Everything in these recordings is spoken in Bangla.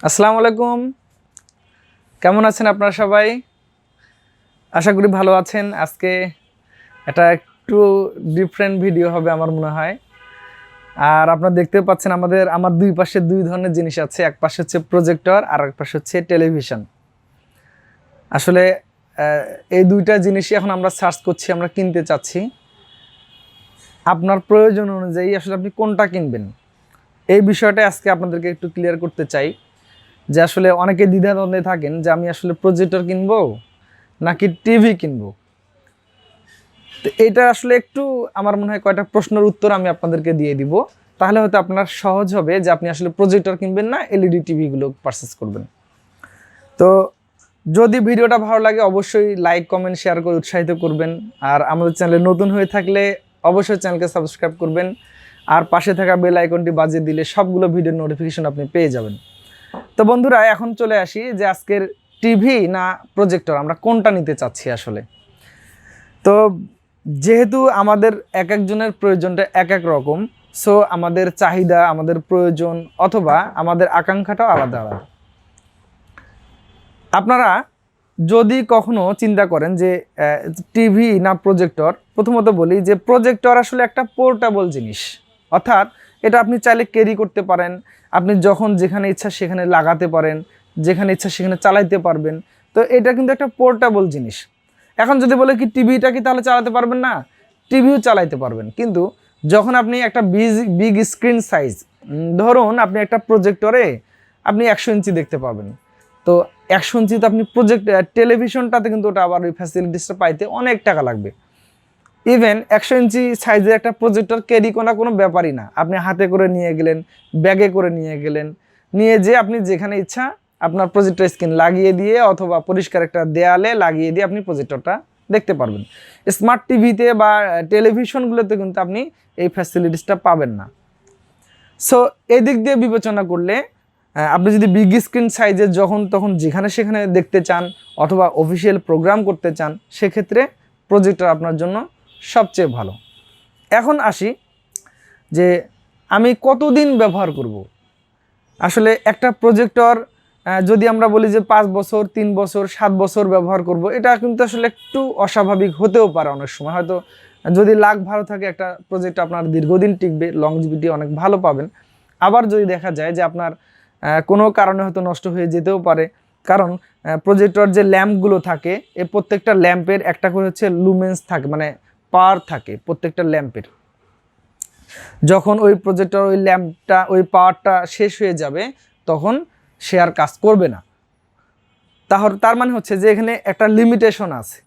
আসসালামু আলাইকুম। কেমন আছেন আপনারা সবাই? আশা করি ভালো আছেন। আজকে এটা একটু ডিফারেন্ট ভিডিও হবে আমার মনে হয়। আর আপনারা দেখতে পাচ্ছেন আমার দুই পাশে দুই ধরনের জিনিস আছে। এক পাশে হচ্ছে প্রজেক্টর আর এক পাশে হচ্ছে টেলিভিশন। আসলে এই দুইটা জিনিসই এখন আমরা সার্চ করছি, আমরা কিনতে চাচ্ছি। আপনার প্রয়োজন অনুযায়ী আসলে আপনি কোনটা কিনবেন, এই বিষয়টা আজকে আপনাদেরকে একটু ক্লিয়ার করতে চাই। যে আসলে অনেকে দ্বিধাদ্বন্দ্বে থাকেন যে আমি আসলে প্রজেক্টর কিনবো নাকি টিভি কিনবো। তো এটা আসলে একটু আমার মনে হয় কয়টা প্রশ্নের উত্তর আমি আপনাদেরকে দিয়ে দিব, তাহলে হয়তো আপনার সহজ হবে যে আপনি আসলে প্রজেক্টর কিনবেন না এলইডি টিভিগুলো পারচেস করবেন। তো যদি ভিডিওটা ভালো লাগে অবশ্যই লাইক কমেন্ট শেয়ার করে উৎসাহিত করবেন। আর আমাদের চ্যানেলে নতুন হয়ে থাকলে অবশ্যই চ্যানেলকে সাবস্ক্রাইব করবেন। আর পাশে থাকা বেল আইকনটি বাজিয়ে দিলে সবগুলো ভিডিওর নোটিফিকেশন আপনি পেয়ে যাবেন। তো বন্ধুরা, এখন চলে আসি যে আজকের টিভি না প্রজেক্টর আমরা কোনটা নিতে চাচ্ছি আসলে। তো যেহেতু আমাদের এক একজনের প্রয়োজনটা এক এক রকম, সো আমাদের চাহিদা, আমাদের প্রয়োজন অথবা আমাদের আকাঙ্ক্ষাটাও আলাদা আলাদা। আপনারা যদি কখনো চিন্তা করেন যে টিভি না প্রজেক্টর, প্রথমত বলি যে প্রজেক্টর আসলে একটা পোর্টেবল জিনিস, অর্থাৎ এটা আপনি চাইলে ক্যারি করতে পারেন, আপনি যখন যেখানে ইচ্ছা সেখানে লাগাতে পারেন, যেখানে ইচ্ছা সেখানে চালাইতে পারবেন। তো এটা কিন্তু একটা পোর্টেবল জিনিস। এখন যদি বলে কি টিভিটা কি তাহলে চালাতে পারবেন না? টিভিও চালাইতে পারবেন, কিন্তু যখন আপনি একটা বিগ স্ক্রিন সাইজ, ধরুন আপনি একটা প্রজেক্টরে আপনি 100 ইঞ্চি দেখতে পাবেন। তো 100 ইঞ্চিতে আপনি টেলিভিশনটাতে কিন্তু ওটা আবার ওই ফ্যাসিলিটিসটা পাইতে অনেক টাকা লাগবে। ইভেন 100 ইঞ্চি সাইজের একটা প্রজেক্টর ক্যারি করা কোনো ব্যাপারই না। আপনি হাতে করে নিয়ে গেলেন, ব্যাগে করে নিয়ে গেলেন, নিয়ে যেয়ে আপনি যেখানে ইচ্ছা আপনার প্রজেক্টর স্ক্রিন লাগিয়ে দিয়ে অথবা পরিষ্কার একটা দেয়ালে লাগিয়ে দিয়ে আপনি প্রজেক্টরটা দেখতে পারবেন। স্মার্ট টিভিতে বা টেলিভিশনগুলোতে কিন্তু আপনি এই ফ্যাসিলিটিসটা পাবেন না। সো এই দিক দিয়ে বিবেচনা করলে আপনি যদি বিগ স্ক্রিন সাইজে যখন তখন যেখানে সেখানে দেখতে চান অথবা অফিসিয়াল প্রোগ্রাম করতে চান, সেক্ষেত্রে প্রজেক্টর আপনার জন্য সবচেয়ে ভালো। এখন আসি যে আমি কতদিন ব্যবহার করব। আসলে একটা প্রজেক্টর যদি আমরা বলি যে 5 বছর, 3 বছর, 7 বছর ব্যবহার করব, এটা কিন্তু আসলে একটু অস্বাভাবিক হতেও পারে। অনেক সময় হয়তো যদি লাক ভালো থাকে একটা প্রজেক্ট আপনার দীর্ঘদিন টিকবে, লংজিভিটি অনেক ভালো পাবেন। আবার যদি দেখা যায় যে আপনার কোনো কারণে হয়তো নষ্ট হয়ে যেতেও পারে, কারণ প্রজেক্টর যে ল্যাম্পগুলো থাকে এই প্রত্যেকটা ল্যাম্পের একটা করে হচ্ছে লুমেন্স থাকে, মানে পাওয়ার থাকে প্রত্যেকটা ল্যাম্পের। যখন ওই প্রজেক্টর ওই ল্যাম্পটা ওই পাওয়ারটা শেষ হয়ে যাবে তখন সে আর কাজ করবে না। তার মানে হচ্ছে যে এখানে একটা লিমিটেশন আছে।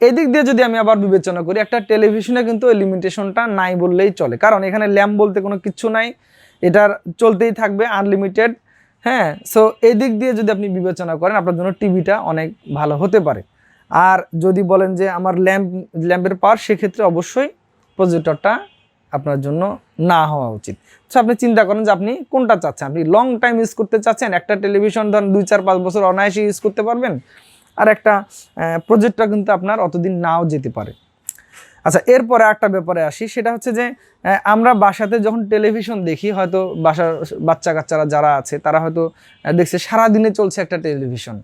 এই দিক দিয়ে যদি আমি আবার বিবেচনা করি, একটা টেলিভিশনে কিন্তু ওই লিমিটেশনটা নাই বললেই চলে, কারণ এখানে ল্যাম্প বলতে কোনো কিছু নাই, এটার চলতেই থাকবে আনলিমিটেড। হ্যাঁ, সো এই দিক দিয়ে যদি আপনি বিবেচনা করেন আপনার জন্য টিভিটা অনেক ভালো হতে পারে। আর যদি বলেন যে আমার ল্যাম্পের পাওয়ার, সেক্ষেত্রে অবশ্যই প্রজেক্টরটা আপনার জন্য না হওয়া উচিত। সো আপনি চিন্তা করেন যে আপনি কোনটা চাচ্ছেন। আপনি লং টাইম ইউজ করতে চাচ্ছেন, একটা টেলিভিশন ধরেন 2, 4, 5 বছর অনায়াসে ইউজ করতে পারবেন, আর একটা প্রজেক্টর কিন্তু আপনার অতদিন নাও যেতে পারে। আচ্ছা, এরপরে একটা ব্যাপারে আসি, সেটা হচ্ছে যে আমরা বাসাতে যখন টেলিভিশন দেখি, হয়তো বাসার বাচ্চা কাচ্চারা যারা আছে তারা হয়তো দেখছে সারাদিনে চলছে একটা টেলিভিশন,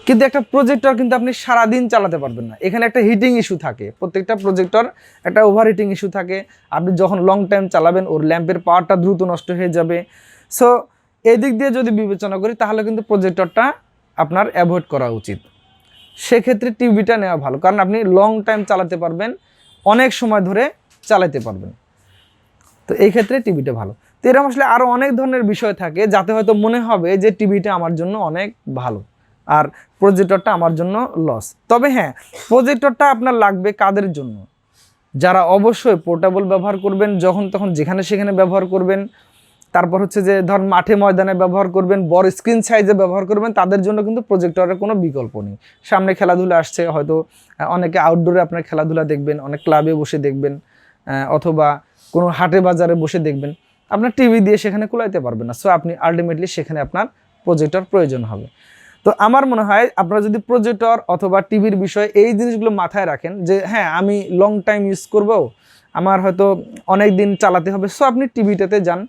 কিন্তু একটা প্রজেক্টর কিন্তু আপনি সারাদিন চালাতে পারবেন না। এখানে একটা হিটিং ইস্যু থাকে, প্রত্যেকটা প্রজেক্টর একটা ওভার হিটিং ইস্যু থাকে। আপনি যখন লং টাইম চালাবেন ওর ল্যাম্পের পাওয়ারটা দ্রুত নষ্ট হয়ে যাবে। সো এই দিক দিয়ে যদি বিবেচনা করি তাহলে কিন্তু প্রজেক্টরটা আপনার অ্যাভয়েড করা উচিত। সেক্ষেত্রে টিভিটা নেওয়া ভালো, কারণ আপনি লং টাইম চালাতে পারবেন, অনেক সময় ধরে চালাতে পারবেন। তো এই ক্ষেত্রে টিভিটা ভালো। তো এরকম আসলে আরও অনেক ধরনের বিষয় থাকে যাতে হয়তো মনে হবে যে টিভিটা আমার জন্য অনেক ভালো আর প্রজেক্টরটা আমার জন্য লস। তবে হ্যাঁ, প্রজেক্টরটা আপনার লাগবে কাদের জন্য? যারা অবশ্যই পোর্টেবল ব্যবহার করবেন, যখন তখন যেখানে সেখানে ব্যবহার করবেন। তারপর হচ্ছে যে ধর মাঠে ময়দানে ব্যবহার করবেন, বড় স্ক্রিন সাইজে ব্যবহার করবেন, তাদের জন্য কিন্তু প্রজেক্টরের কোনো বিকল্প নেই। সামনে খেলাধুলা আসছে, হয়তো অনেকে আউটডোরে আপনার খেলাধুলা দেখবেন, অনেক ক্লাবে বসে দেখবেন, অথবা কোনো হাটে বাজারে বসে দেখবেন, আপনার টিভি দিয়ে সেখানে কুলাইতে পারবেন না। সো আপনি আলটিমেটলি সেখানে আপনার প্রজেক্টর প্রয়োজন হবে। তো আমার মনে হয় আপনারা যদি প্রজেক্টর অথবা টিভির বিষয়ে এই জিনিসগুলো মাথায় রাখেন যে হ্যাঁ আমি লং টাইম ইউজ করব, আমার হয়তো অনেক দিন চালাতে হবে, সো আপনি টিভিটাতে যান।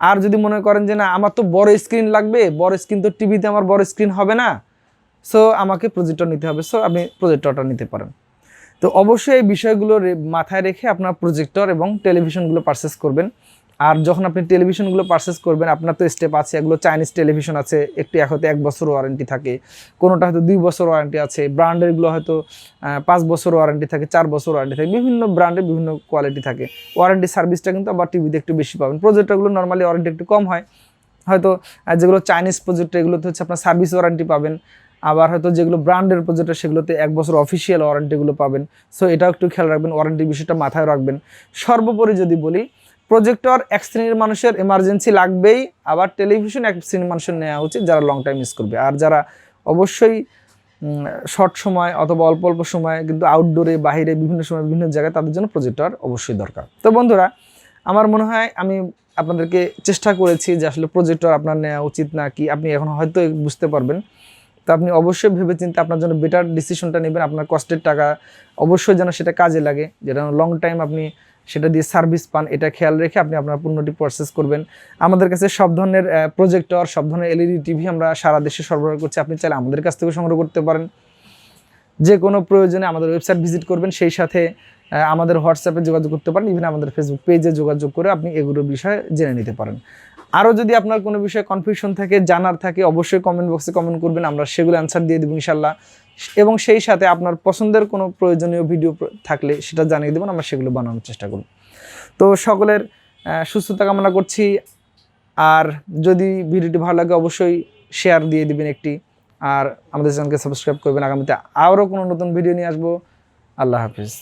আর যদি মনে করেন যে না আমার তো বড় স্ক্রিন লাগবে, বড় স্ক্রিন তো টিভিতে আমার বড় স্ক্রিন হবে না, সো আমাকে প্রজেক্টর নিতে হবে, সো আপনি প্রজেক্টরটা নিতে পারেন। তো অবশ্যই এই বিষয়গুলো মাথায় রেখে আপনার প্রজেক্টর এবং টেলিভিশনগুলো পারচেস করবেন। আর যখন আপনি টেলিভিশনগুলো পারচেস করবেন, আপনার তো স্টেপ আছে, এগুলো চাইনিজ টেলিভিশন আছে, একটি হয়তো 1 বছর ওয়ারেন্টি থাকে, কোনোটা হয়তো 2 বছর ওয়ারেন্টি আছে, ব্র্যান্ডেরগুলো হয়তো 5 বছর ওয়ারেন্টি থাকে, 4 বছর ওয়ারেন্টি থাকে, বিভিন্ন ব্র্যান্ডের বিভিন্ন কোয়ালিটি থাকে। ওয়ারেন্টি সার্ভিসটা কিন্তু আবার টিভিতে একটু বেশি পাবেন। প্রজেক্টরগুলো নর্মালি ওয়ারেন্টি একটু কম হয়, হয়তো যেগুলো চাইনিজ প্রজেক্টর এগুলোতে হচ্ছে আপনার সার্ভিস ওয়ারেন্টি পাবেন, আবার হয়তো যেগুলো ব্র্যান্ডের প্রজেক্টর সেগুলোতে 1 বছর অফিসিয়াল ওয়ারেন্টিগুলো পাবেন। সো এটাও একটু খেয়াল রাখবেন, ওয়ারেন্টির বিষয়টা মাথায় রাখবেন। সর্বোপরি যদি বলি, প্রজেক্টর এক শ্রেণীর মানুষের এমার্জেন্সি লাগবেই, আবার টেলিভিশন এক শ্রেণীর মানুষের নেওয়া উচিত যারা লং টাইম ইউজ করবে। আর যারা অবশ্যই শর্ট সময় অথবা অল্প অল্প সময় কিন্তু আউটডোরে বাইরে বিভিন্ন সময় বিভিন্ন জায়গায়, তাদের জন্য প্রজেক্টর অবশ্যই দরকার। তো বন্ধুরা, আমার মনে হয় আমি আপনাদেরকে চেষ্টা করেছি যে আসলে প্রজেক্টর আপনার নেওয়া উচিত না কি, আপনি এখন হয়তো বুঝতে পারবেন। তো আপনি অবশ্যই ভেবেচিন্তে আপনার জন্য বেটার ডিসিশনটা নেবেন। আপনার কষ্টের টাকা অবশ্যই যেন সেটা কাজে লাগে, যেটা লং টাইম আপনি সেটা দিয়ে সার্ভিস পান, এটা খেয়াল রেখে আপনি আপনার পণ্যটি পারচেস করবেন। আমাদের কাছে সব ধরনের প্রজেক্টর, সব ধরনের এলইডি টিভি আমরা সারা দেশে সরবরাহ করছি। আপনি চাইলে আমাদের কাছ থেকে সংগ্রহ করতে পারেন। যে কোনো প্রয়োজনে আমাদের ওয়েবসাইট ভিজিট করবেন, সেই সাথে আমাদের হোয়াটসঅ্যাপে যোগাযোগ করতে পারেন, ইভেন আমাদের ফেসবুক পেজে যোগাযোগ করে আপনি এগুলোর বিষয়ে জেনে নিতে পারেন। আরও যদি আপনার কোনো বিষয়ে কনফিউশন থাকে, জানার থাকে, অবশ্যই কমেন্ট বক্সে কমেন্ট করবেন, আমরা সেগুলো অ্যান্সার দিয়ে দেবো ইনশাল্লাহ। এবং সেই সাথে আপনার পছন্দের কোনো প্রয়োজনীয় ভিডিও থাকলে সেটা জানিয়ে দেবেন, আমরা সেগুলো বানানোর চেষ্টা করব। তো সকলের সুস্থতা কামনা করছি। আর যদি ভিডিওটি ভালো লাগে অবশ্যই শেয়ার দিয়ে দিবেন একটি, আর আমাদের চ্যানেলকে সাবস্ক্রাইব করবেন। আগামীতে আরও কোনো নতুন ভিডিও নিয়ে আসবো। আল্লাহ হাফিজ।